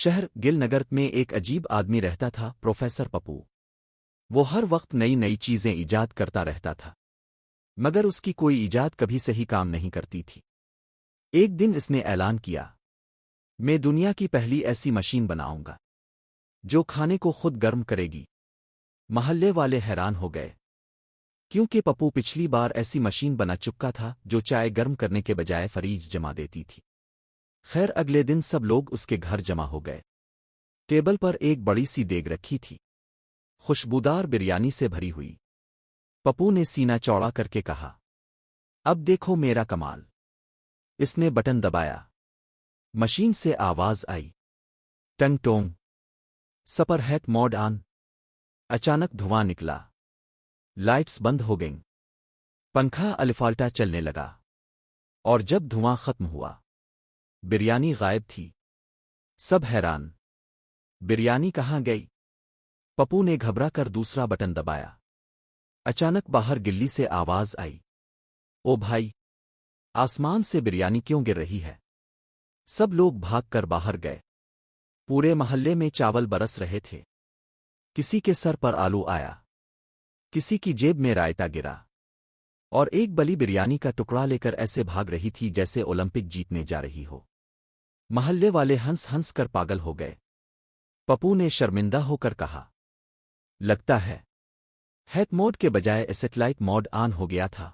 شہر گل نگر میں ایک عجیب آدمی رہتا تھا، پروفیسر پپو۔ وہ ہر وقت نئی نئی چیزیں ایجاد کرتا رہتا تھا، مگر اس کی کوئی ایجاد کبھی صحیح کام نہیں کرتی تھی۔ ایک دن اس نے اعلان کیا، میں دنیا کی پہلی ایسی مشین بناؤں گا جو کھانے کو خود گرم کرے گی۔ محلے والے حیران ہو گئے، کیونکہ پپو پچھلی بار ایسی مشین بنا چکا تھا جو چائے گرم کرنے کے بجائے فریج جما دیتی تھی۔ خیر اگلے دن سب لوگ اس کے گھر جمع ہو گئے۔ ٹیبل پر ایک بڑی سی دیگ رکھی تھی، خوشبودار بریانی سے بھری ہوئی۔ پپو نے سینہ چوڑا کر کے کہا، اب دیکھو میرا کمال۔ اس نے بٹن دبایا، مشین سے آواز آئی، ٹنگ ٹونگ، سپر ہیٹ موڈ آن۔ اچانک دھواں نکلا، لائٹس بند ہو گئیں، پنکھا الفالٹا چلنے لگا، اور جب دھواں ختم ہوا بریانی غائب تھی۔ سب حیران، بریانی کہاں گئی؟ پپو نے گھبرا کر دوسرا بٹن دبایا۔ اچانک باہر گلی سے آواز آئی، او بھائی، آسمان سے بریانی کیوں گر رہی ہے؟ سب لوگ بھاگ کر باہر گئے۔ پورے محلے میں چاول برس رہے تھے، کسی کے سر پر آلو آیا، کسی کی جیب میں رائتا گرا، اور ایک بلی بریانی کا ٹکڑا لے کر ایسے بھاگ رہی تھی جیسے اولمپک جیتنے جا رہی ہو۔ محلے والے ہنس ہنس کر پاگل ہو گئے۔ پپو نے شرمندہ ہو کر کہا، لگتا ہے ہیٹ موڈ کے بجائے سیٹلائٹ موڈ آن ہو گیا تھا۔